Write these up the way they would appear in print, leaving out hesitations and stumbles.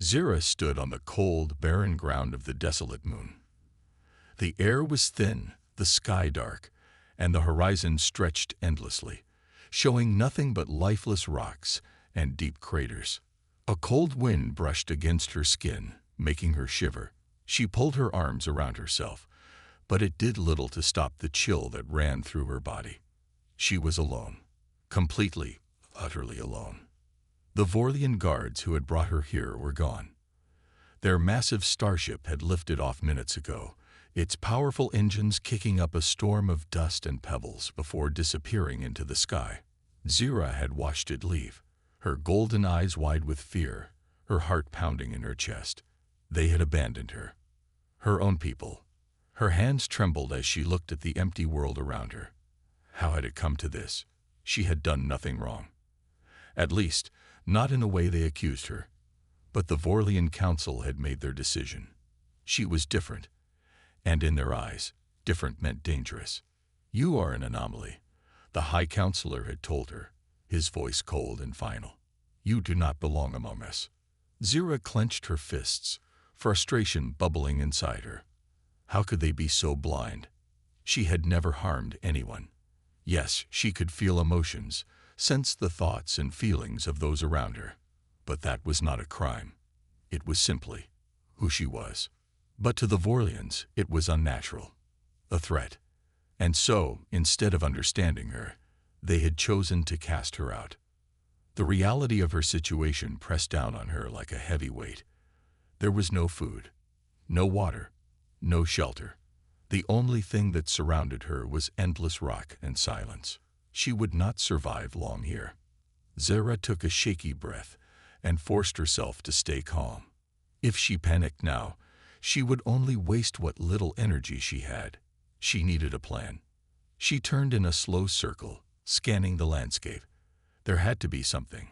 Zira stood on the cold, barren ground of the desolate moon. The air was thin, the sky dark, and the horizon stretched endlessly, showing nothing but lifeless rocks and deep craters. A cold wind brushed against her skin, making her shiver. She pulled her arms around herself, but it did little to stop the chill that ran through her body. She was alone. Completely, utterly alone. The Vorlian guards who had brought her here were gone. Their massive starship had lifted off minutes ago, its powerful engines kicking up a storm of dust and pebbles before disappearing into the sky. Zira had watched it leave, her golden eyes wide with fear, her heart pounding in her chest. They had abandoned her. Her own people. Her hands trembled as she looked at the empty world around her. How had it come to this? She had done nothing wrong. At least, not in the way they accused her. But the Vorlian Council had made their decision. She was different. And in their eyes, different meant dangerous. You are an anomaly, the High Counselor had told her, his voice cold and final. You do not belong among us. Zira clenched her fists, frustration bubbling inside her. How could they be so blind? She had never harmed anyone. Yes, she could feel emotions, sense the thoughts and feelings of those around her. But that was not a crime. It was simply who she was. But to the Vorlians, it was unnatural, a threat. And so, instead of understanding her, they had chosen to cast her out. The reality of her situation pressed down on her like a heavy weight. There was no food, no water, no shelter. The only thing that surrounded her was endless rock and silence. She would not survive long here. Zira took a shaky breath and forced herself to stay calm. If she panicked now, she would only waste what little energy she had. She needed a plan. She turned in a slow circle, scanning the landscape. There had to be something,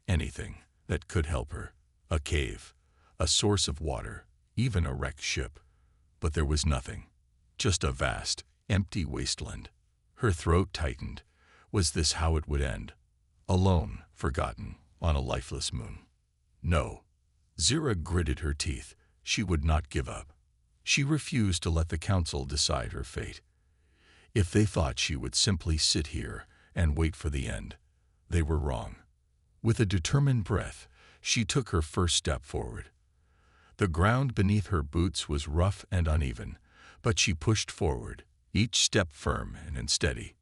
anything, that could help her. A cave, a source of water, even a wrecked ship. But there was nothing. Just a vast, empty wasteland. Her throat tightened. Was this how it would end? Alone, forgotten, on a lifeless moon. No. Zira gritted her teeth. She would not give up. She refused to let the council decide her fate. If they thought she would simply sit here and wait for the end, they were wrong. With a determined breath, she took her first step forward. The ground beneath her boots was rough and uneven, but she pushed forward, each step firm and steady.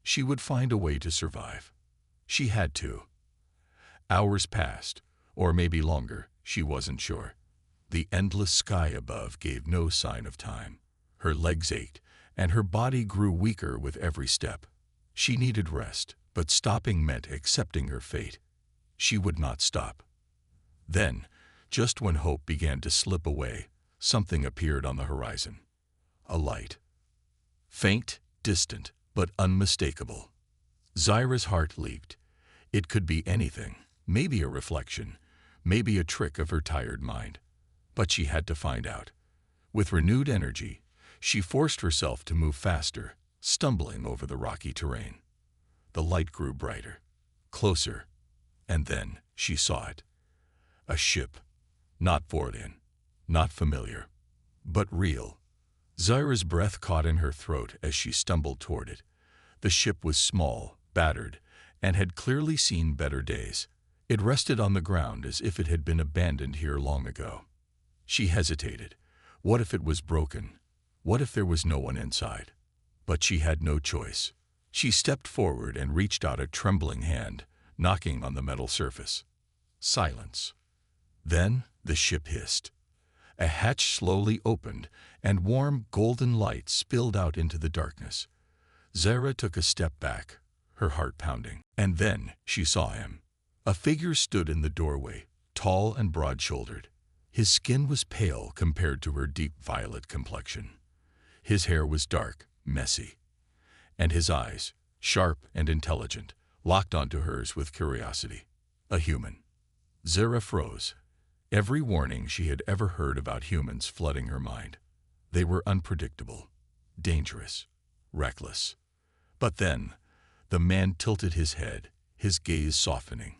She would find a way to survive. She had to. Hours passed, or maybe longer, she wasn't sure. The endless sky above gave no sign of time. Her legs ached, and her body grew weaker with every step. She needed rest, but stopping meant accepting her fate. She would not stop. Then, just when hope began to slip away, something appeared on the horizon. A light. Faint, distant, but unmistakable. Zira's heart leaped. It could be anything, maybe a reflection, maybe a trick of her tired mind. But she had to find out. With renewed energy, she forced herself to move faster, stumbling over the rocky terrain. The light grew brighter, closer, and then she saw it. A ship. Not Vorlian, not familiar, but real. Zira's breath caught in her throat as she stumbled toward it. The ship was small, battered, and had clearly seen better days. It rested on the ground as if it had been abandoned here long ago. She hesitated. What if it was broken? What if there was no one inside? But she had no choice. She stepped forward and reached out a trembling hand, knocking on the metal surface. Silence. Then the ship hissed. A hatch slowly opened, and warm, golden light spilled out into the darkness. Zira took a step back, her heart pounding. And then she saw him. A figure stood in the doorway, tall and broad-shouldered. His skin was pale compared to her deep violet complexion. His hair was dark, messy, and his eyes, sharp and intelligent, locked onto hers with curiosity. A human. Zira froze. Every warning she had ever heard about humans flooding her mind. They were unpredictable, dangerous, reckless. But then, the man tilted his head, his gaze softening.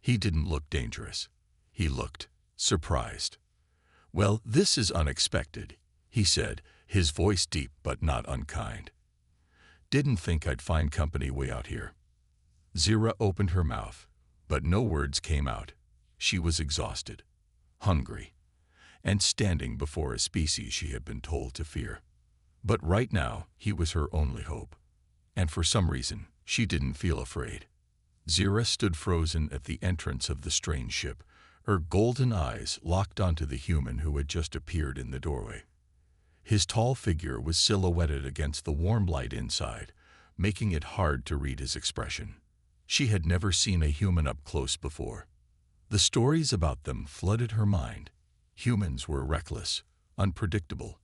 He didn't look dangerous. He looked surprised. "Well, this is unexpected," he said, his voice deep but not unkind. "Didn't think I'd find company way out here." Zira opened her mouth, but no words came out. She was exhausted, hungry, and standing before a species she had been told to fear. But right now, he was her only hope. And for some reason, she didn't feel afraid. Zira stood frozen at the entrance of the strange ship, her golden eyes locked onto the human who had just appeared in the doorway. His tall figure was silhouetted against the warm light inside, making it hard to read his expression. She had never seen a human up close before. The stories about them flooded her mind. Humans were reckless, unpredictable,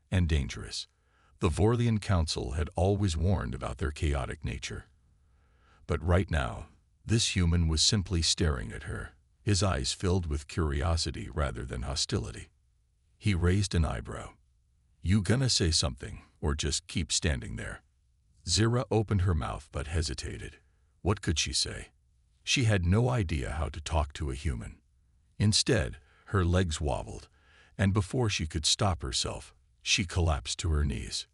and dangerous. The Vorlian Council had always warned about their chaotic nature. But right now, this human was simply staring at her, his eyes filled with curiosity rather than hostility. He raised an eyebrow. "You gonna say something, or just keep standing there?" Zira opened her mouth but hesitated. What could she say? She had no idea how to talk to a human. Instead, her legs wobbled, and before she could stop herself, she collapsed to her knees.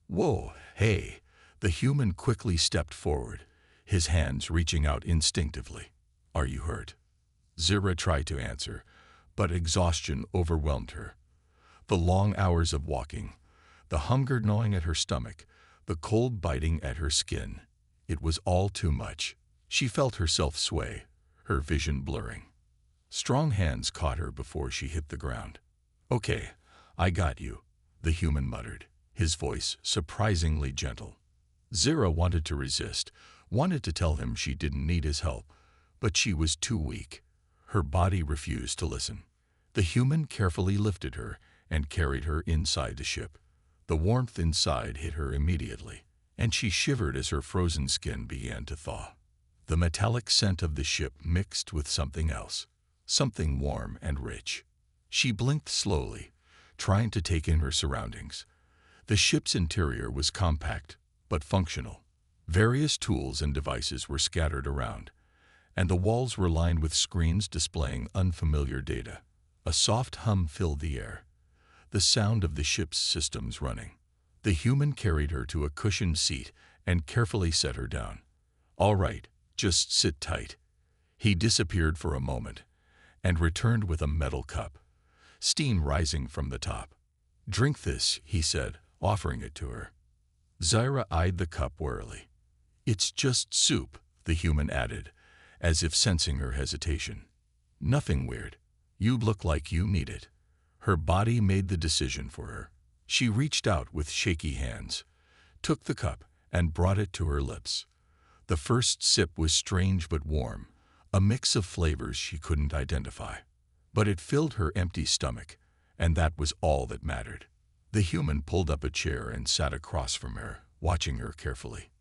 "Whoa, hey!" The human quickly stepped forward, his hands reaching out instinctively. "Are you hurt?" Zira tried to answer, but exhaustion overwhelmed her. The long hours of walking, the hunger gnawing at her stomach, the cold biting at her skin. It was all too much. She felt herself sway, her vision blurring. Strong hands caught her before she hit the ground. "Okay, I got you," the human muttered, his voice surprisingly gentle. Zira wanted to resist, wanted to tell him she didn't need his help, but she was too weak. Her body refused to listen. The human carefully lifted her and carried her inside the ship. The warmth inside hit her immediately, and she shivered as her frozen skin began to thaw. The metallic scent of the ship mixed with something else, something warm and rich. She blinked slowly, trying to take in her surroundings. The ship's interior was compact, but functional. Various tools and devices were scattered around, and the walls were lined with screens displaying unfamiliar data. A soft hum filled the air, the sound of the ship's systems running. The human carried her to a cushioned seat and carefully set her down. "All right, just sit tight." He disappeared for a moment and returned with a metal cup, steam rising from the top. "Drink this," he said, offering it to her. Zira eyed the cup warily. "It's just soup," the human added, as if sensing her hesitation. "Nothing weird. You look like you need it." Her body made the decision for her. She reached out with shaky hands, took the cup, and brought it to her lips. The first sip was strange but warm, a mix of flavors she couldn't identify. But it filled her empty stomach, and that was all that mattered. The human pulled up a chair and sat across from her, watching her carefully.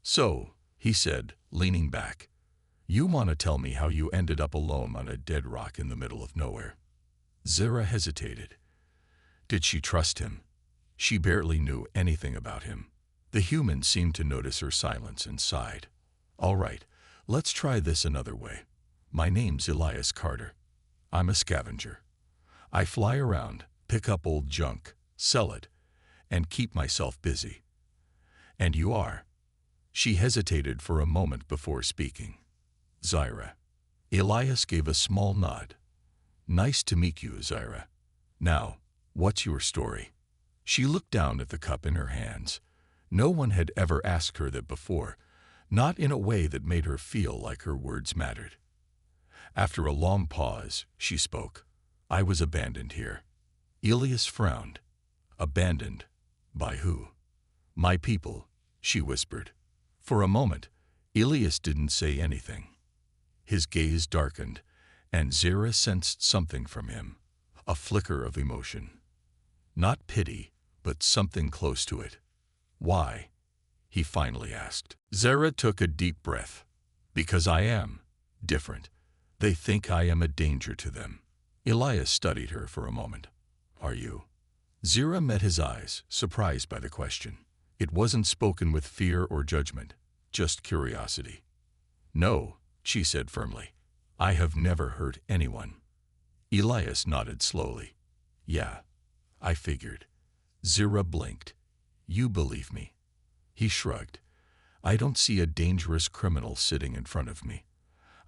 "So," he said, leaning back, "you want to tell me how you ended up alone on a dead rock in the middle of nowhere?" Zira hesitated. Did she trust him? She barely knew anything about him. The human seemed to notice her silence and sighed. "All right, let's try this another way. My name's Elias Carter. I'm a scavenger. I fly around, pick up old junk, sell it, and keep myself busy. And you are?" She hesitated for a moment before speaking. "Zira." Elias gave a small nod. "Nice to meet you, Zira. Now, what's your story?" She looked down at the cup in her hands. No one had ever asked her that before, not in a way that made her feel like her words mattered. After a long pause, she spoke. "I was abandoned here." Elias frowned. "Abandoned? By who?" "My people," she whispered. For a moment, Elias didn't say anything. His gaze darkened, and Zira sensed something from him, a flicker of emotion. Not pity, but something close to it. "Why?" he finally asked. Zira took a deep breath. "Because I am different. They think I am a danger to them." Elias studied her for a moment. "Are you?" Zira met his eyes, surprised by the question. It wasn't spoken with fear or judgment, just curiosity. "No," she said firmly. "I have never hurt anyone." Elias nodded slowly. Yeah, I figured. Zira blinked. You believe me? He shrugged. I don't see a dangerous criminal sitting in front of me.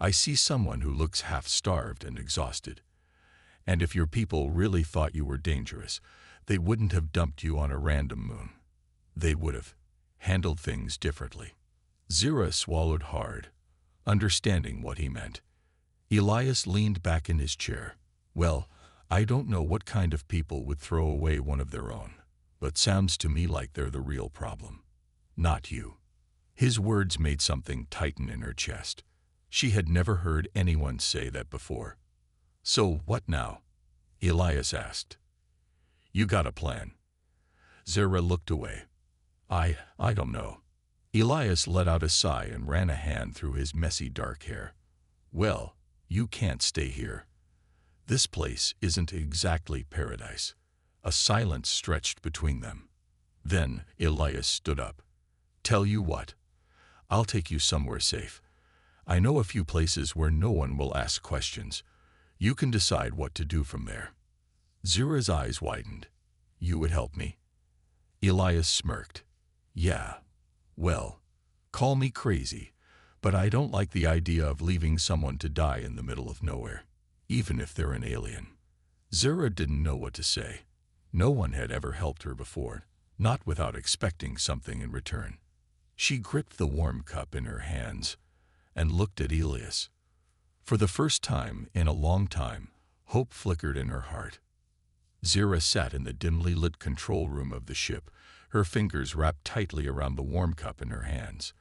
I see someone who looks half-starved and exhausted. And if your people really thought you were dangerous, they wouldn't have dumped you on a random moon. They would have handled things differently. Zira swallowed hard, understanding what he meant. Elias leaned back in his chair. Well, I don't know what kind of people would throw away one of their own, but sounds to me like they're the real problem. Not you. His words made something tighten in her chest. She had never heard anyone say that before. So what now? Elias asked. You got a plan? Zira looked away. I don't know. Elias let out a sigh and ran a hand through his messy dark hair. Well, you can't stay here. This place isn't exactly paradise. A silence stretched between them. Then Elias stood up. Tell you what, I'll take you somewhere safe. I know a few places where no one will ask questions. You can decide what to do from there. Zira's eyes widened. You would help me? Elias smirked. Yeah. Well, call me crazy, but I don't like the idea of leaving someone to die in the middle of nowhere, even if they're an alien. Zira didn't know what to say. No one had ever helped her before, not without expecting something in return. She gripped the warm cup in her hands and looked at Elias. For the first time in a long time, hope flickered in her heart. Zira sat in the dimly lit control room of the ship, her fingers wrapped tightly around the warm cup in her hands.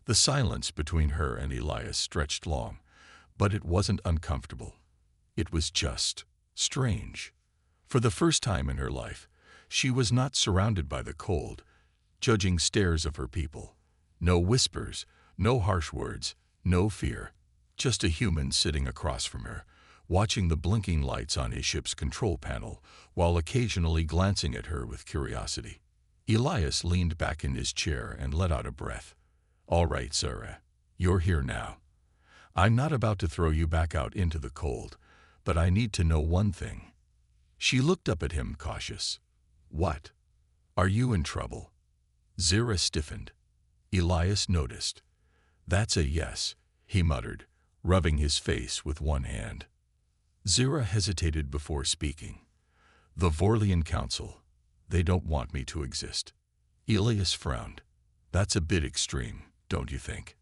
The silence between her and Elias stretched long, but it wasn't uncomfortable. It was just strange. For the first time in her life, she was not surrounded by the cold, judging stares of her people. No whispers, no harsh words, no fear. Just a human sitting across from her, watching the blinking lights on his ship's control panel, while occasionally glancing at her with curiosity. Elias leaned back in his chair and let out a breath. All right, Zira, you're here now. I'm not about to throw you back out into the cold, but I need to know one thing. She looked up at him, cautious. What? Are you in trouble? Zira stiffened. Elias noticed. That's a yes, he muttered, rubbing his face with one hand. Zira hesitated before speaking. The Vorlian Council. They don't want me to exist. Elias frowned. That's a bit extreme, don't you think?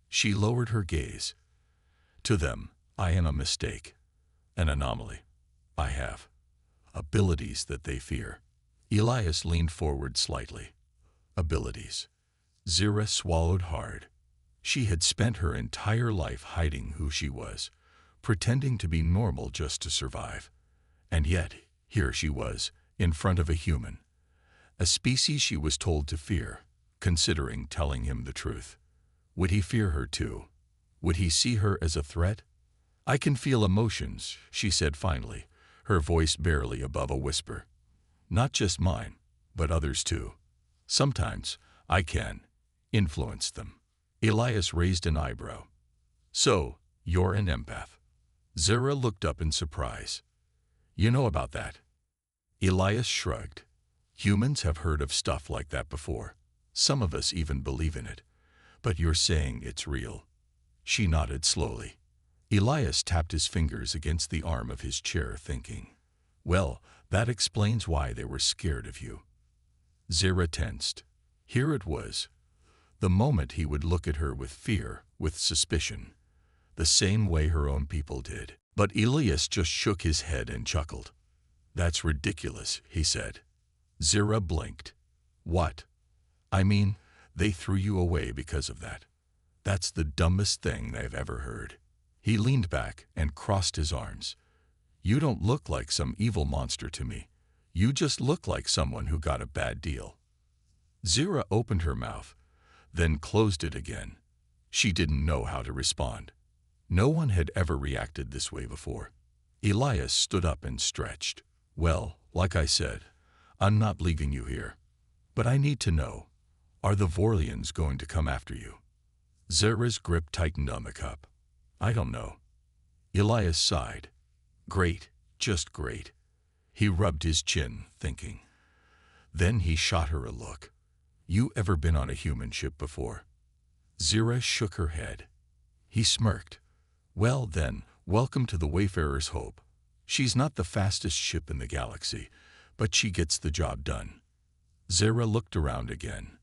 She lowered her gaze. To them, I am a mistake, an anomaly. I have abilities that they fear. Elias leaned forward slightly. Abilities. Zira swallowed hard. She had spent her entire life hiding who she was, pretending to be normal just to survive. And yet, here she was, in front of a human, a species she was told to fear, considering telling him the truth. Would he fear her too? Would he see her as a threat? I can feel emotions, she said finally, her voice barely above a whisper. Not just mine, but others too. Sometimes I can influence them. Elias raised an eyebrow. So, you're an empath. Zira looked up in surprise. You know about that? Elias shrugged. Humans have heard of stuff like that before. Some of us even believe in it. But you're saying it's real. She nodded slowly. Elias tapped his fingers against the arm of his chair, thinking, well, that explains why they were scared of you. Zira tensed. Here it was. The moment he would look at her with fear, with suspicion, the same way her own people did. But Elias just shook his head and chuckled. That's ridiculous, he said. Zira blinked. What? I mean, they threw you away because of that. That's the dumbest thing they've ever heard. He leaned back and crossed his arms. You don't look like some evil monster to me. You just look like someone who got a bad deal. Zira opened her mouth, then closed it again. She didn't know how to respond. No one had ever reacted this way before. Elias stood up and stretched. Well, like I said, I'm not leaving you here. But I need to know, are the Vorlians going to come after you? Zira's grip tightened on the cup. I don't know. Elias sighed. Great, Just great. He rubbed his chin, thinking. Then he shot her a look. You ever been on a human ship before? Zira shook her head. He smirked. Well then, welcome to the Wayfarer's Hope. She's not the fastest ship in the galaxy, but she gets the job done. Zira looked around again.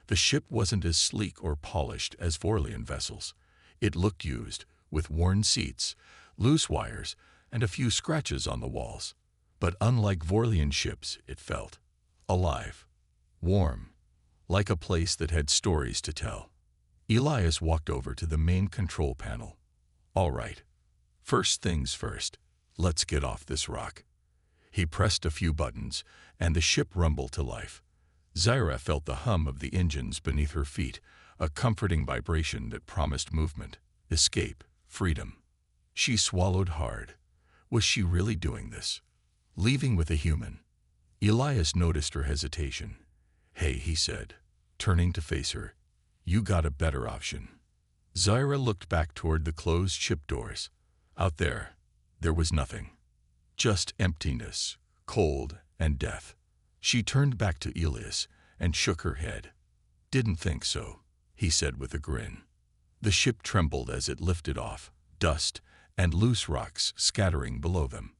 The ship wasn't as sleek or polished as Vorlian vessels. It looked used, with worn seats, loose wires, and a few scratches on the walls. But unlike Vorlian ships, it felt alive, warm, like a place that had stories to tell. Elias walked over to the main control panel. All right, first things first, let's get off this rock. He pressed a few buttons, and the ship rumbled to life. Zira felt the hum of the engines beneath her feet, a comforting vibration that promised movement, escape, freedom. She swallowed hard. Was she really doing this? Leaving with a human? Elias noticed her hesitation. Hey, he said, turning to face her. You got a better option. Zira looked back toward the closed ship doors. Out there was nothing. Just emptiness, cold, and death. She turned back to Elias and shook her head. Didn't think so, he said with a grin. The ship trembled as it lifted off, dust and loose rocks scattering below them.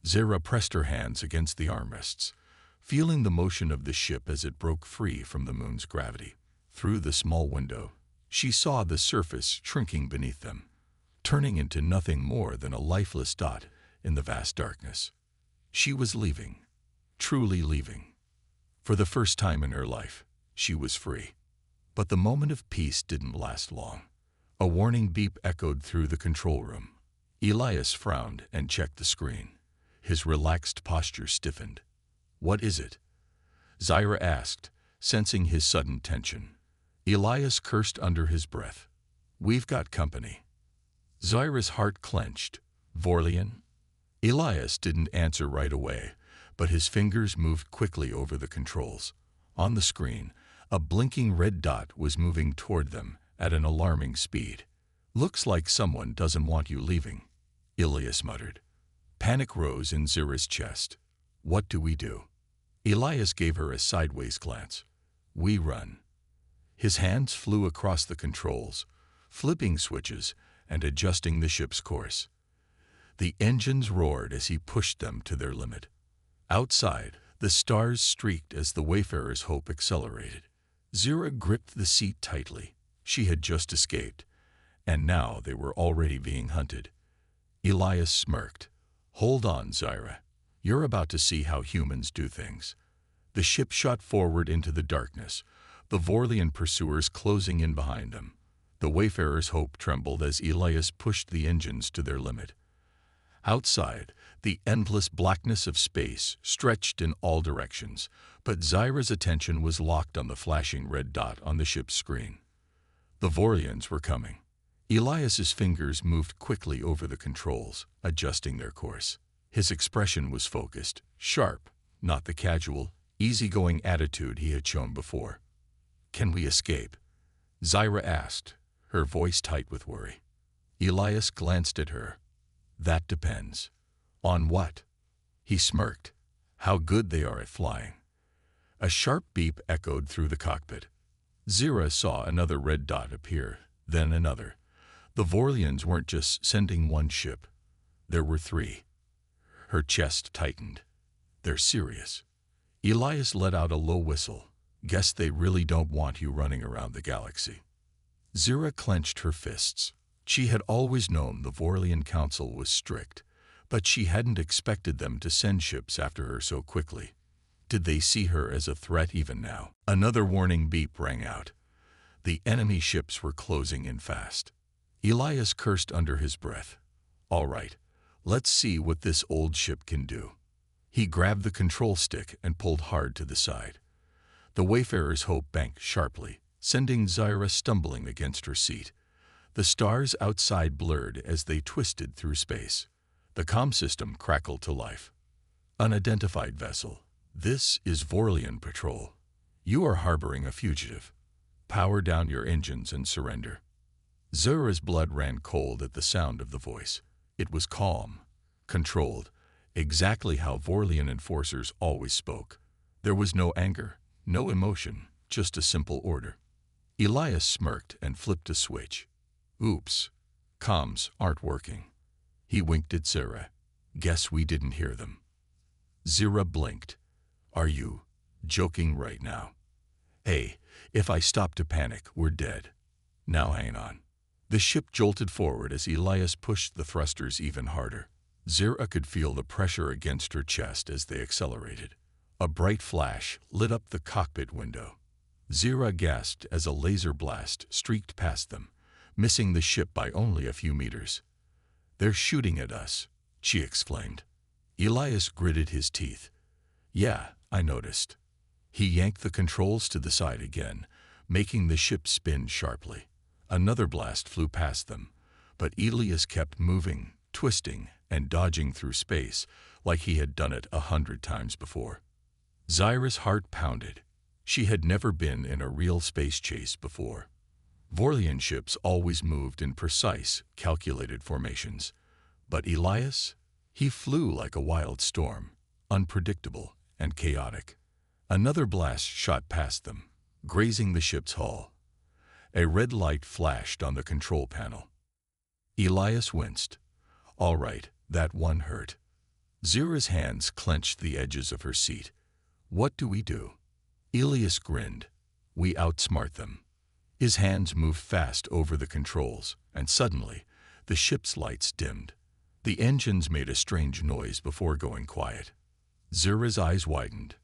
Zira pressed her hands against the armrests, feeling the motion of the ship as it broke free from the moon's gravity. Through the small window, she saw the surface shrinking beneath them, turning into nothing more than a lifeless dot in the vast darkness. She was leaving, truly leaving. For the first time in her life, she was free. But the moment of peace didn't last long. A warning beep echoed through the control room. Elias frowned and checked the screen. His relaxed posture stiffened. What is it? Zira asked, sensing his sudden tension. Elias cursed under his breath. We've got company. Zira's heart clenched. Vorlian? Elias didn't answer right away, but his fingers moved quickly over the controls. On the screen, a blinking red dot was moving toward them at an alarming speed. Looks like someone doesn't want you leaving, Elias muttered. Panic rose in Zira's chest. What do we do? Elias gave her a sideways glance. We run. His hands flew across the controls, flipping switches and adjusting the ship's course. The engines roared as he pushed them to their limit. Outside, the stars streaked as the Wayfarer's Hope accelerated. Zira gripped the seat tightly. She had just escaped, and now they were already being hunted. Elias smirked. Hold on, Zira. You're about to see how humans do things. The ship shot forward into the darkness, the Vorlian pursuers closing in behind them. The Wayfarer's Hope trembled as Elias pushed the engines to their limit. Outside, the endless blackness of space stretched in all directions, but Zira's attention was locked on the flashing red dot on the ship's screen. The Vorlians were coming. Elias's fingers moved quickly over the controls, adjusting their course. His expression was focused, sharp, not the casual, easygoing attitude he had shown before. Can we escape? Zira asked, her voice tight with worry. Elias glanced at her. That depends. On what? He smirked. How good they are at flying. A sharp beep echoed through the cockpit. Zira saw another red dot appear, then another. The Vorlians weren't just sending one ship. There were three. Her chest tightened. They're serious. Elias let out a low whistle. Guess they really don't want you running around the galaxy. Zira clenched her fists. She had always known the Vorlian Council was strict, but she hadn't expected them to send ships after her so quickly. Did they see her as a threat even now? Another warning beep rang out. The enemy ships were closing in fast. Elias cursed under his breath. All right, let's see what this old ship can do. He grabbed the control stick and pulled hard to the side. The Wayfarer's Hope banked sharply, sending Zira stumbling against her seat. The stars outside blurred as they twisted through space. The comm system crackled to life. Unidentified vessel. This is Vorlian Patrol. You are harboring a fugitive. Power down your engines and surrender. Zira's blood ran cold at the sound of the voice. It was calm, controlled, exactly how Vorlian enforcers always spoke. There was no anger, no emotion, just a simple order. Elias smirked and flipped a switch. Oops, comms aren't working. He winked at Zira. Guess we didn't hear them. Zira blinked. Are you joking right now? Hey, if I stop to panic, we're dead. Now hang on. The ship jolted forward as Elias pushed the thrusters even harder. Zira could feel the pressure against her chest as they accelerated. A bright flash lit up the cockpit window. Zira gasped as a laser blast streaked past them, missing the ship by only a few meters. They're shooting at us, she exclaimed. Elias gritted his teeth. Yeah, I noticed. He yanked the controls to the side again, making the ship spin sharply. Another blast flew past them, but Elias kept moving, twisting, and dodging through space like he had done it 100 times before. Zyra's heart pounded. She had never been in a real space chase before. Vorlian ships always moved in precise, calculated formations. But Elias? He flew like a wild storm, unpredictable and chaotic. Another blast shot past them, grazing the ship's hull. A red light flashed on the control panel. Elias winced. All right, that one hurt. Zira's hands clenched the edges of her seat. What do we do? Elias grinned. We outsmart them. His hands moved fast over the controls, and suddenly, the ship's lights dimmed. The engines made a strange noise before going quiet. Zira's eyes widened.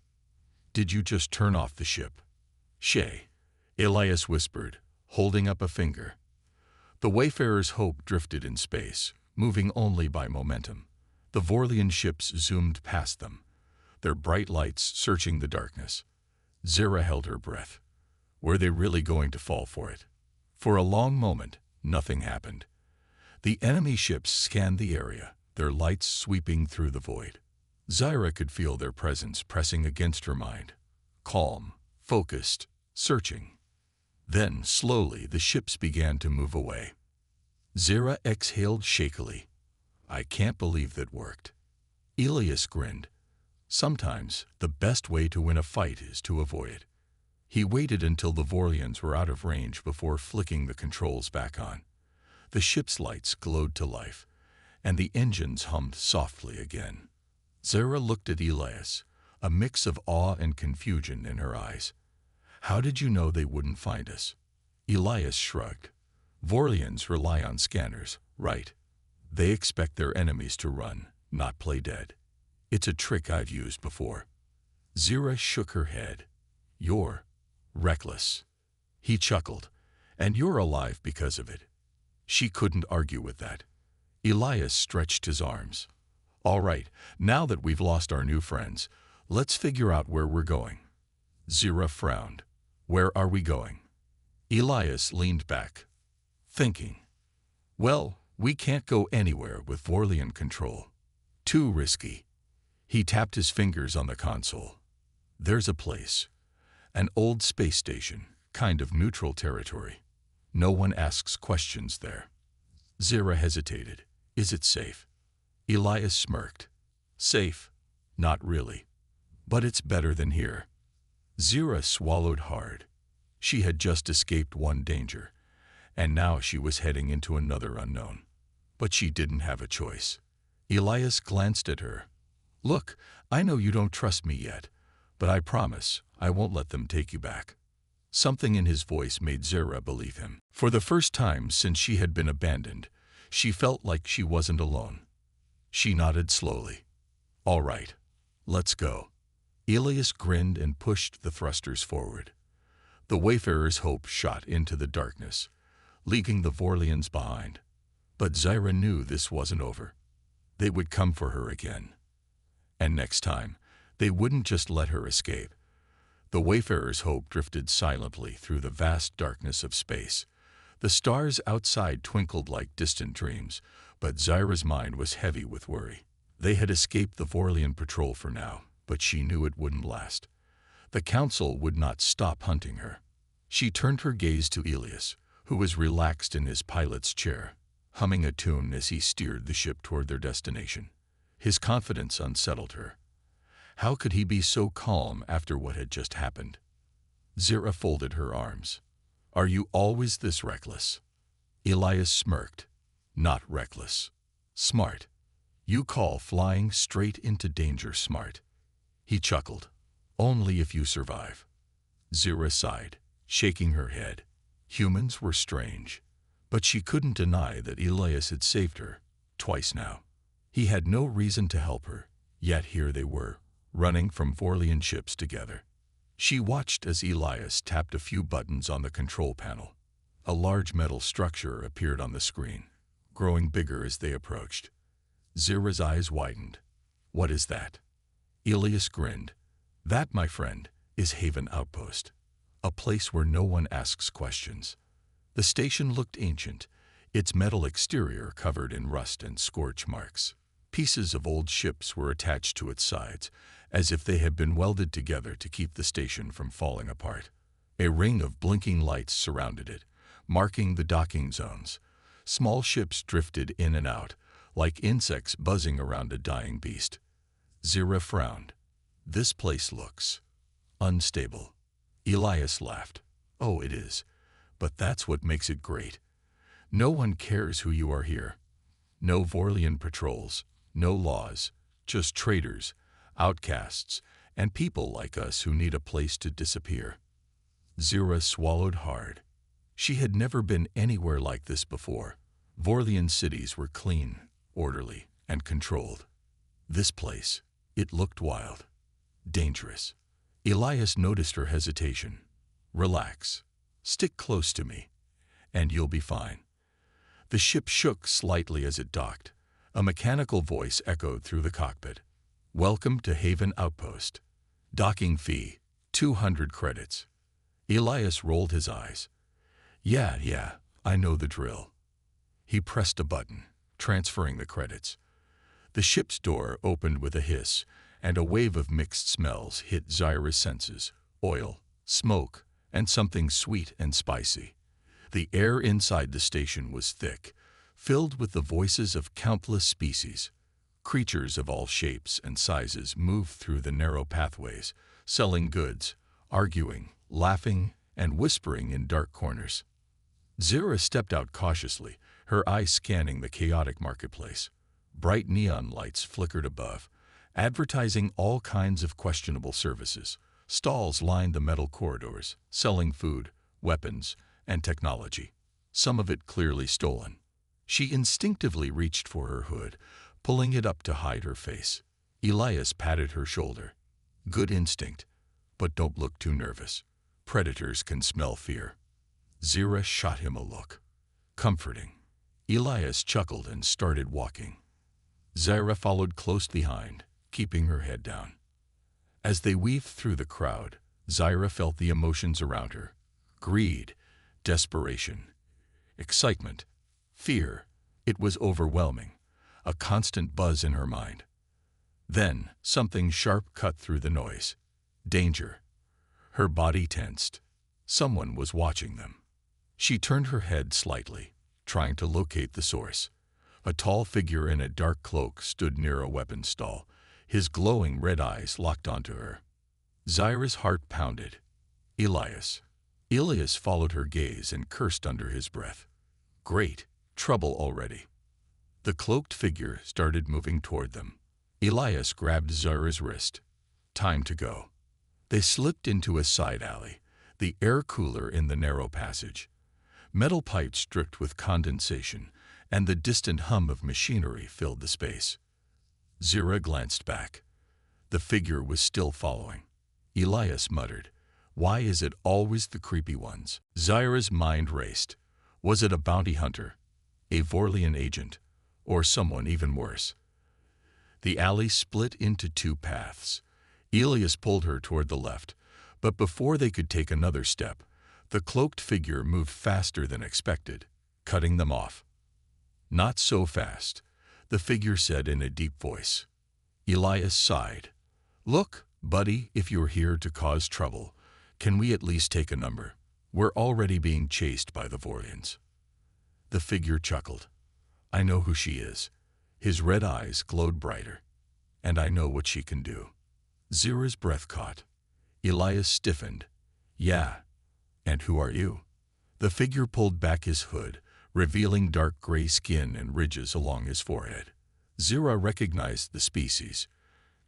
Did you just turn off the ship? Shay, Elias whispered, holding up a finger. The Wayfarer's Hope drifted in space, moving only by momentum. The Vorlian ships zoomed past them, their bright lights searching the darkness. Zira held her breath. Were they really going to fall for it? For a long moment, nothing happened. The enemy ships scanned the area, their lights sweeping through the void. Zira could feel their presence pressing against her mind. Calm, focused, searching. Then, slowly, the ships began to move away. Zira exhaled shakily. I can't believe that worked. Elias grinned. Sometimes, the best way to win a fight is to avoid it. He waited until the Vorlians were out of range before flicking the controls back on. The ship's lights glowed to life, and the engines hummed softly again. Zira looked at Elias, a mix of awe and confusion in her eyes. How did you know they wouldn't find us? Elias shrugged. Vorlians rely on scanners, right? They expect their enemies to run, not play dead. It's a trick I've used before. Zira shook her head. You're reckless. He chuckled. And you're alive because of it. She couldn't argue with that. Elias stretched his arms. All right, now that we've lost our new friends, let's figure out where we're going. Zira frowned. Where are we going? Elias leaned back, thinking. Well, we can't go anywhere with Vorlian control. Too risky. He tapped his fingers on the console. There's a place. An old space station, kind of neutral territory. No one asks questions there. Zira hesitated. Is it safe? Elias smirked. Safe? Not really. But it's better than here. Zira swallowed hard. She had just escaped one danger, and now she was heading into another unknown. But she didn't have a choice. Elias glanced at her. Look, I know you don't trust me yet, but I promise I won't let them take you back. Something in his voice made Zira believe him. For the first time since she had been abandoned, she felt like she wasn't alone. She nodded slowly. All right, let's go. Elias grinned and pushed the thrusters forward. The Wayfarer's Hope shot into the darkness, leaving the Vorlians behind. But Zira knew this wasn't over. They would come for her again. And next time, they wouldn't just let her escape. The Wayfarer's Hope drifted silently through the vast darkness of space. The stars outside twinkled like distant dreams, but Zira's mind was heavy with worry. They had escaped the Vorlian patrol for now, but she knew it wouldn't last. The Council would not stop hunting her. She turned her gaze to Elias, who was relaxed in his pilot's chair, humming a tune as he steered the ship toward their destination. His confidence unsettled her. How could he be so calm after what had just happened? Zira folded her arms. Are you always this reckless? Elias smirked. Not reckless. Smart. You call flying straight into danger smart. He chuckled. Only if you survive. Zira sighed, shaking her head. Humans were strange. But she couldn't deny that Elias had saved her, twice now. He had no reason to help her, yet here they were, running from Vorlian ships together. She watched as Elias tapped a few buttons on the control panel. A large metal structure appeared on the screen, growing bigger as they approached. Zira's eyes widened. What is that? Elias grinned. That, my friend, is Haven Outpost, a place where no one asks questions. The station looked ancient, its metal exterior covered in rust and scorch marks. Pieces of old ships were attached to its sides, as if they had been welded together to keep the station from falling apart. A ring of blinking lights surrounded it, marking the docking zones. Small ships drifted in and out, like insects buzzing around a dying beast. Zira frowned. This place looks unstable. Elias laughed. Oh, it is. But that's what makes it great. No one cares who you are here. No Vorlian patrols, no laws, just traders, outcasts, and people like us who need a place to disappear. Zira swallowed hard. She had never been anywhere like this before. Vorlian cities were clean, orderly, and controlled. This place, it looked wild, dangerous. Elias noticed her hesitation. Relax. Stick close to me, and you'll be fine. The ship shook slightly as it docked. A mechanical voice echoed through the cockpit. Welcome to Haven Outpost. Docking fee, 200 credits. Elias rolled his eyes. Yeah, I know the drill. He pressed a button, transferring the credits. The ship's door opened with a hiss, and a wave of mixed smells hit Zira's senses. Oil, smoke, and something sweet and spicy. The air inside the station was thick, filled with the voices of countless species. Creatures of all shapes and sizes moved through the narrow pathways, selling goods, arguing, laughing, and whispering in dark corners. Zira stepped out cautiously, her eyes scanning the chaotic marketplace. Bright neon lights flickered above, advertising all kinds of questionable services. Stalls lined the metal corridors, selling food, weapons, and technology, some of it clearly stolen. She instinctively reached for her hood, pulling it up to hide her face. Elias patted her shoulder. Good instinct, but don't look too nervous. Predators can smell fear. Zira shot him a look. Comforting. Elias chuckled and started walking. Zira followed close behind, keeping her head down. As they weaved through the crowd, Zira felt the emotions around her. Greed, desperation, excitement, fear. It was overwhelming, a constant buzz in her mind. Then, something sharp cut through the noise. Danger. Her body tensed. Someone was watching them. She turned her head slightly, trying to locate the source. A tall figure in a dark cloak stood near a weapons stall, his glowing red eyes locked onto her. Zira's heart pounded. Elias. Elias followed her gaze and cursed under his breath. Great, trouble already. The cloaked figure started moving toward them. Elias grabbed Zira's wrist. Time to go. They slipped into a side alley, the air cooler in the narrow passage. Metal pipes dripped with condensation, and the distant hum of machinery filled the space. Zira glanced back. The figure was still following. Elias muttered, "Why is it always the creepy ones?" Zira's mind raced. Was it a bounty hunter, a Vorlian agent, or someone even worse? The alley split into two paths. Elias pulled her toward the left, but before they could take another step, the cloaked figure moved faster than expected, cutting them off. Not so fast, the figure said in a deep voice. Elias sighed. Look, buddy, if you're here to cause trouble, can we at least take a number? We're already being chased by the Vorlians. The figure chuckled. I know who she is. His red eyes glowed brighter. and I know what she can do. Zira's breath caught. Elias stiffened. Yeah. And who are you? The figure pulled back his hood, revealing dark gray skin and ridges along his forehead. Zira recognized the species,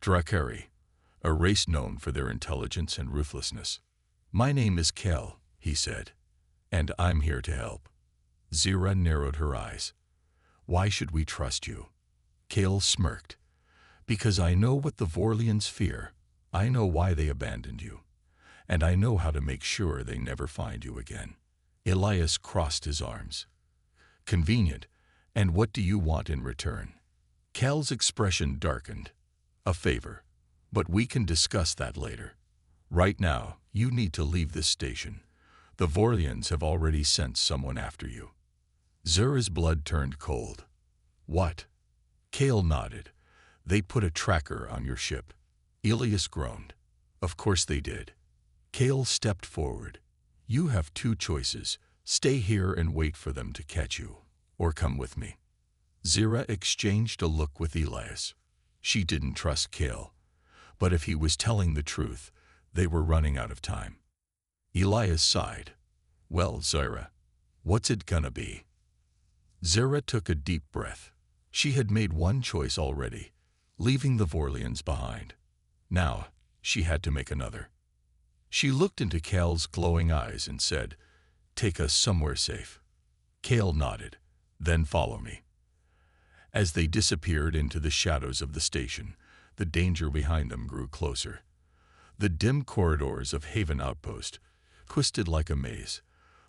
Drakari, a race known for their intelligence and ruthlessness. My name is Kel, he said, and I'm here to help. Zira narrowed her eyes. Why should we trust you? Kel smirked. Because I know what the Vorlians fear. I know why they abandoned you. And I know how to make sure they never find you again. Elias crossed his arms. Convenient. And what do you want in return? Kel's expression darkened. A favor. But we can discuss that later. Right now, you need to leave this station. The Vorlians have already sent someone after you. Zira's blood turned cold. What? Kel nodded. They put a tracker on your ship. Elias groaned. Of course they did. Kel stepped forward. You have two choices. Stay here and wait for them to catch you, or come with me. Zira exchanged a look with Elias. She didn't trust Kel, but if he was telling the truth, they were running out of time. Elias sighed. Well, Zira, what's it gonna be? Zira took a deep breath. She had made one choice already, leaving the Vorlians behind. Now, she had to make another. She looked into Kel's glowing eyes and said, Take us somewhere safe. Kel nodded. Then follow me. As they disappeared into the shadows of the station, the danger behind them grew closer. The dim corridors of Haven Outpost, twisted like a maze,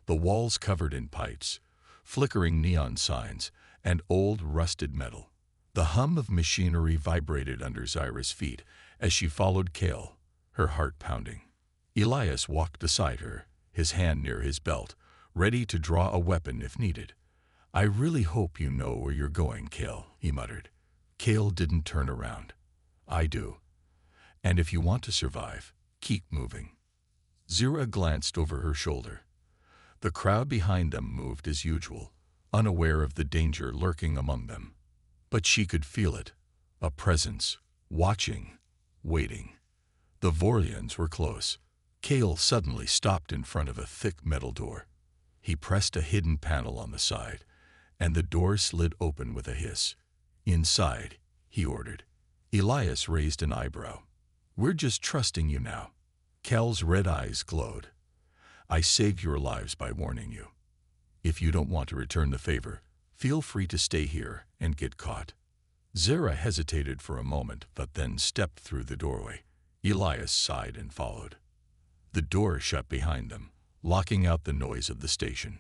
the walls covered in pipes, flickering neon signs, and old rusted metal. The hum of machinery vibrated under Zira's feet as she followed Kel, her heart pounding. Elias walked beside her, his hand near his belt, ready to draw a weapon if needed. I really hope you know where you're going, Kel, he muttered. Kel didn't turn around. I do. And if you want to survive, keep moving. Zira glanced over her shoulder. The crowd behind them moved as usual, unaware of the danger lurking among them. But she could feel it, a presence, watching, waiting. The Vorlians were close. Kel suddenly stopped in front of a thick metal door. He pressed a hidden panel on the side, and the door slid open with a hiss. Inside, he ordered. Elias raised an eyebrow. We're just trusting you now. Kel's red eyes glowed. I saved your lives by warning you. If you don't want to return the favor, feel free to stay here and get caught. Zira hesitated for a moment, but then stepped through the doorway. Elias sighed and followed. The door shut behind them, locking out the noise of the station.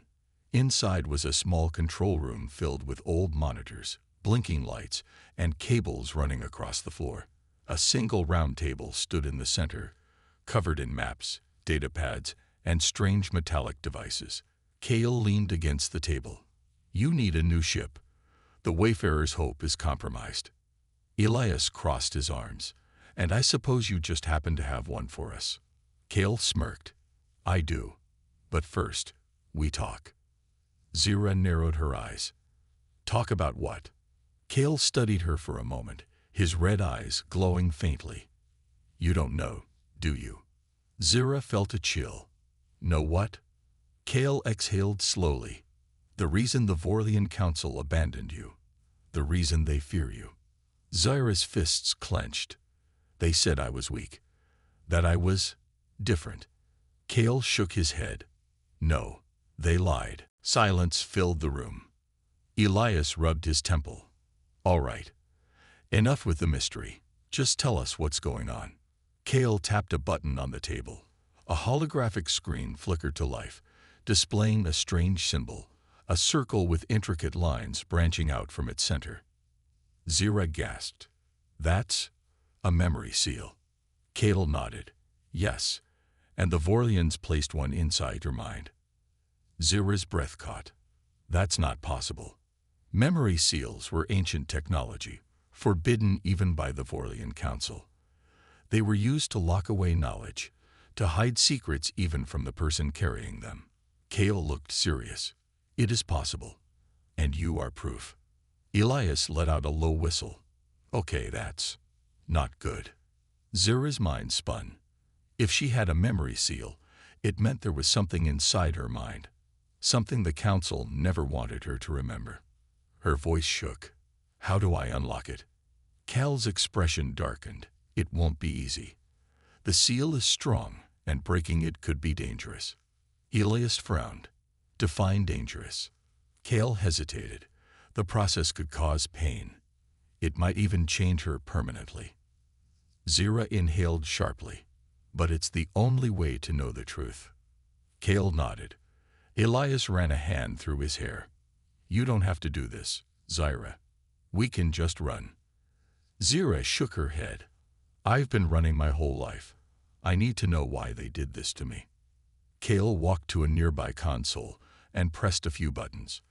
Inside was a small control room filled with old monitors, blinking lights, and cables running across the floor. A single round table stood in the center, covered in maps, data pads, and strange metallic devices. Kel leaned against the table. You need a new ship. The Wayfarer's hope is compromised. Elias crossed his arms. And I suppose you just happen to have one for us. Kel smirked. I do. But first, we talk. Zira narrowed her eyes. Talk about what? Kel studied her for a moment, his red eyes glowing faintly. You don't know, do you? Zira felt a chill. Know what? Kel exhaled slowly. The reason the Vorlian Council abandoned you. The reason they fear you. Zira's fists clenched. They said I was weak. That I was different. Kel shook his head. No, they lied. Silence filled the room. Elias rubbed his temple. All right. Enough with the mystery. Just tell us what's going on. Kel tapped a button on the table. A holographic screen flickered to life, displaying a strange symbol, a circle with intricate lines branching out from its center. Zira gasped. That's a memory seal. Kel nodded. Yes, and the Vorlians placed one inside your mind. Zira's breath caught. That's not possible. Memory seals were ancient technology, forbidden even by the Vorlian Council. They were used to lock away knowledge, to hide secrets even from the person carrying them. Kel looked serious. It is possible, and you are proof. Elias let out a low whistle. Okay, that's Not good. Zira's mind spun. If she had a memory seal, it meant there was something inside her mind, something the council never wanted her to remember. Her voice shook. How do I unlock it? Cal's expression darkened. It won't be easy. The seal is strong, and breaking it could be dangerous. Elias frowned. Define dangerous. Cal hesitated. The process could cause pain. It might even change her permanently. Zira inhaled sharply. But it's the only way to know the truth. Cal nodded. Elias ran a hand through his hair. You don't have to do this, Zira. We can just run. Zira shook her head. I've been running my whole life. I need to know why they did this to me. Cal walked to a nearby console and pressed a few buttons.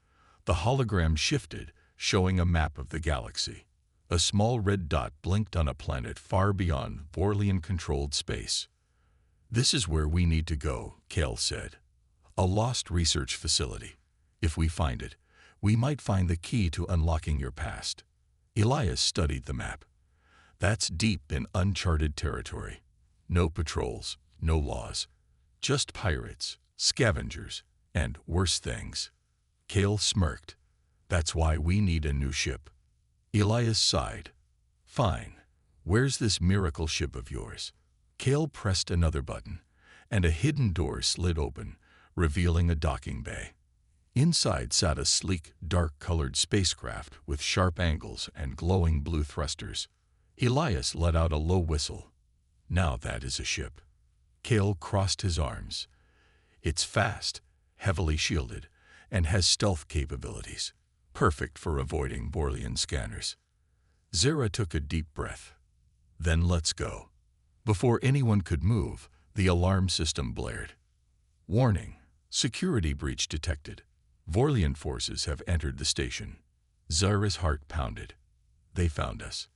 The hologram shifted, showing a map of the galaxy. A small red dot blinked on a planet far beyond Vorlian-controlled space. This is where we need to go, Cal said. A lost research facility. If we find it, we might find the key to unlocking your past. Elias studied the map. That's deep in uncharted territory. No patrols, no laws. Just pirates, scavengers, and worse things. Cal smirked. That's why we need a new ship. Elias sighed. Fine. Where's this miracle ship of yours? Cal pressed another button, and a hidden door slid open, revealing a docking bay. Inside sat a sleek, dark-colored spacecraft with sharp angles and glowing blue thrusters. Elias let out a low whistle. Now that is a ship. Cal crossed his arms. It's fast, heavily shielded, and has stealth capabilities, perfect for avoiding Vorlian scanners. Zira took a deep breath. Then let's go. Before anyone could move, the alarm system blared. Warning, security breach detected. Vorlian forces have entered the station. Zira's heart pounded. They found us.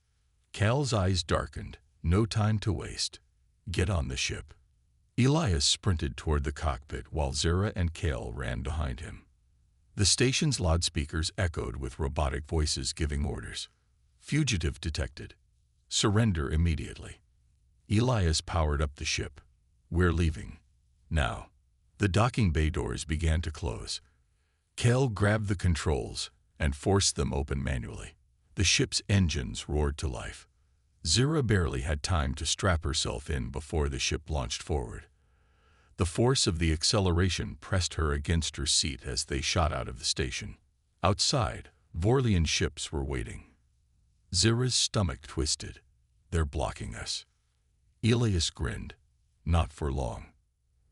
Cal's eyes darkened. No time to waste. Get on the ship. Elias sprinted toward the cockpit while Zira and Cal ran behind him. The station's loudspeakers echoed with robotic voices giving orders. Fugitive detected. Surrender immediately. Elias powered up the ship. We're leaving. Now. The docking bay doors began to close. Cal grabbed the controls and forced them open manually. The ship's engines roared to life. Zira barely had time to strap herself in before the ship launched forward. The force of the acceleration pressed her against her seat as they shot out of the station. Outside, Vorlian ships were waiting. Zira's stomach twisted. They're blocking us. Elias grinned. Not for long.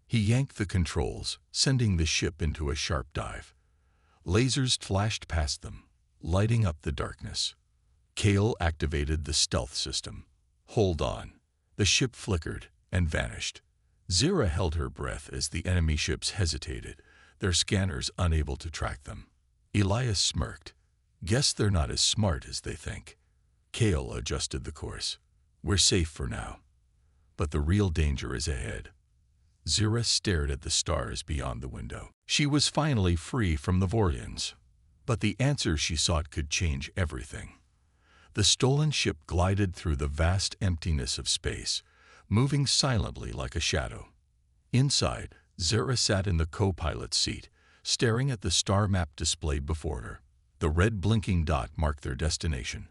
He yanked the controls, sending the ship into a sharp dive. Lasers flashed past them, lighting up the darkness. Cal activated the stealth system. Hold on. The ship flickered and vanished. Zira held her breath as the enemy ships hesitated, their scanners unable to track them. Elias smirked. Guess they're not as smart as they think. Cal adjusted the course. We're safe for now. But the real danger is ahead. Zira stared at the stars beyond the window. She was finally free from the Vorlians. But the answer she sought could change everything. The stolen ship glided through the vast emptiness of space, moving silently like a shadow. Inside, Zira sat in the co-pilot's seat, staring at the star map displayed before her. The red blinking dot marked their destination,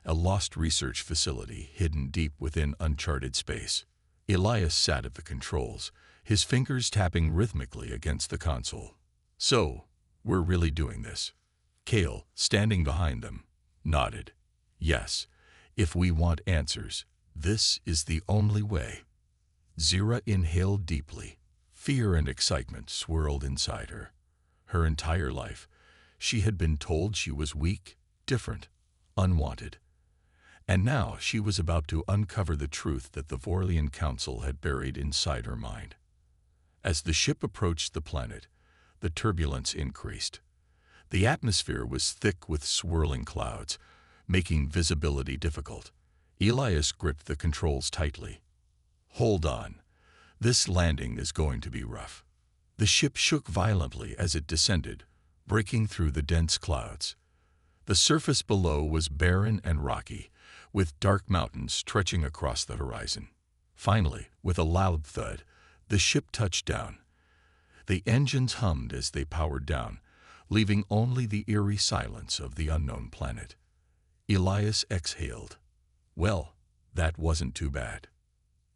a lost research facility hidden deep within uncharted space. Elias sat at the controls, his fingers tapping rhythmically against the console. So, we're really doing this. Cal, standing behind them, nodded. Yes, if we want answers, this is the only way. Zira inhaled deeply. Fear and excitement swirled inside her. Her entire life, she had been told she was weak, different, unwanted. And now she was about to uncover the truth that the Vorlian Council had buried inside her mind. As the ship approached the planet, the turbulence increased. The atmosphere was thick with swirling clouds, making visibility difficult. Elias gripped the controls tightly. Hold on. This landing is going to be rough. The ship shook violently as it descended, breaking through the dense clouds. The surface below was barren and rocky, with dark mountains stretching across the horizon. Finally, with a loud thud, the ship touched down. The engines hummed as they powered down, leaving only the eerie silence of the unknown planet. Elias exhaled. Well, that wasn't too bad.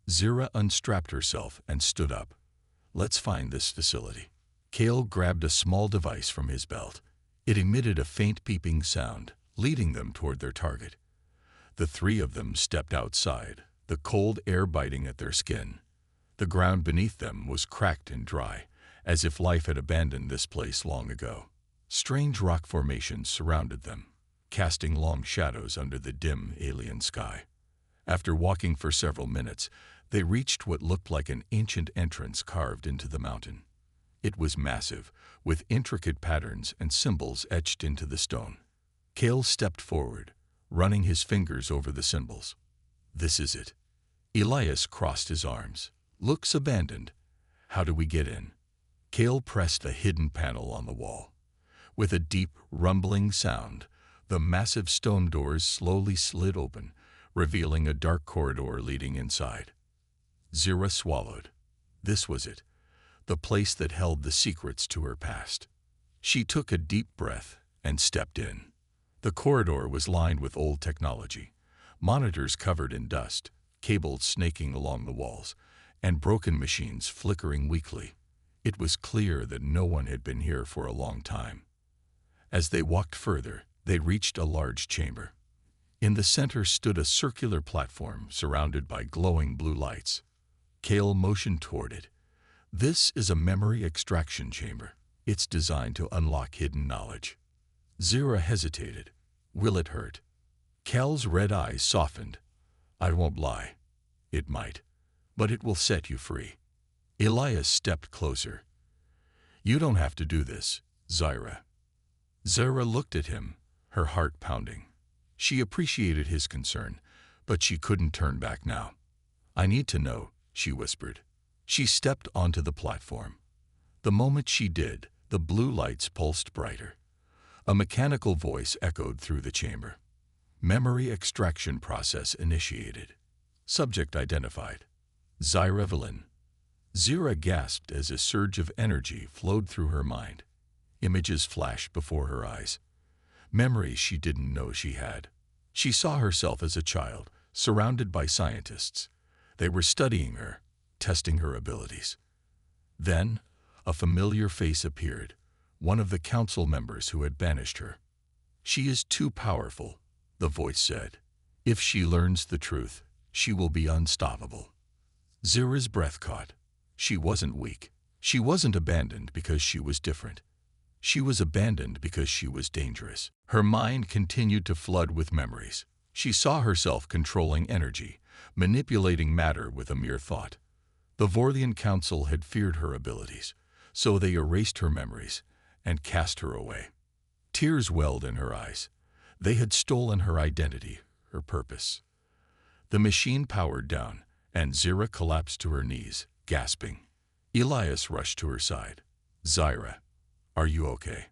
Zira unstrapped herself and stood up. Let's find this facility. Kale grabbed a small device from his belt. It emitted a faint beeping sound, leading them toward their target. The three of them stepped outside, the cold air biting at their skin. The ground beneath them was cracked and dry, as if life had abandoned this place long ago. Strange rock formations surrounded them, casting long shadows under the dim alien sky. After walking for several minutes, they reached what looked like an ancient entrance carved into the mountain. It was massive, with intricate patterns and symbols etched into the stone. Kale stepped forward, running his fingers over the symbols. This is it. Elias crossed his arms. Looks abandoned. How do we get in? Kale pressed a hidden panel on the wall. With a deep, rumbling sound, the massive stone doors slowly slid open, revealing a dark corridor leading inside. Zira swallowed. This was it, the place that held the secrets to her past. She took a deep breath and stepped in. The corridor was lined with old technology, monitors covered in dust, cables snaking along the walls, and broken machines flickering weakly. It was clear that no one had been here for a long time. As they walked further, they reached a large chamber. In the center stood a circular platform surrounded by glowing blue lights. Kale motioned toward it. This is a memory extraction chamber. It's designed to unlock hidden knowledge. Zira hesitated. Will it hurt? Kale's red eyes softened. I won't lie. It might. But it will set you free. Elias stepped closer. You don't have to do this, Zira. Zira looked at him, her heart pounding. She appreciated his concern, but she couldn't turn back now. I need to know, she whispered. She stepped onto the platform. The moment she did, the blue lights pulsed brighter. A mechanical voice echoed through the chamber. Memory extraction process initiated. Subject identified. Zira Evelyn. Zira gasped as a surge of energy flowed through her mind. Images flashed before her eyes. Memories she didn't know she had. She saw herself as a child, surrounded by scientists. They were studying her, testing her abilities. Then, a familiar face appeared, one of the council members who had banished her. She is too powerful, the voice said. If she learns the truth, she will be unstoppable. Zira's breath caught. She wasn't weak. She wasn't abandoned because she was different. She was abandoned because she was dangerous. Her mind continued to flood with memories. She saw herself controlling energy, manipulating matter with a mere thought. The Vorlian Council had feared her abilities, so they erased her memories and cast her away. Tears welled in her eyes. They had stolen her identity, her purpose. The machine powered down, and Zira collapsed to her knees, gasping. Elias rushed to her side. Zira, are you okay?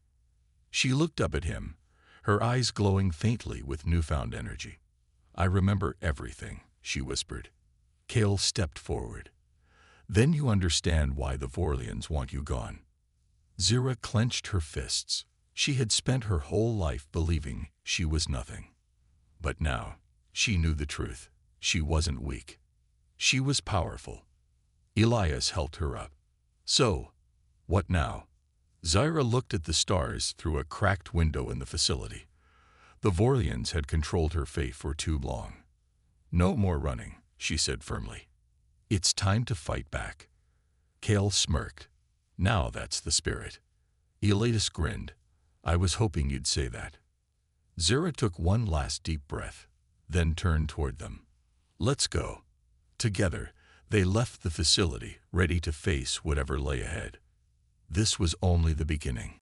She looked up at him, her eyes glowing faintly with newfound energy. I remember everything, she whispered. Kale stepped forward. Then you understand why the Vorlians want you gone. Zira clenched her fists. She had spent her whole life believing she was nothing. But now, she knew the truth. She wasn't weak. She was powerful. Elias helped her up. So, what now? Zira looked at the stars through a cracked window in the facility. The Vorlians had controlled her fate for too long. No more running, she said firmly. It's time to fight back. Kale smirked. Now that's the spirit. Elias grinned. I was hoping you'd say that. Zira took one last deep breath, then turned toward them. Let's go. Together, they left the facility, ready to face whatever lay ahead. This was only the beginning.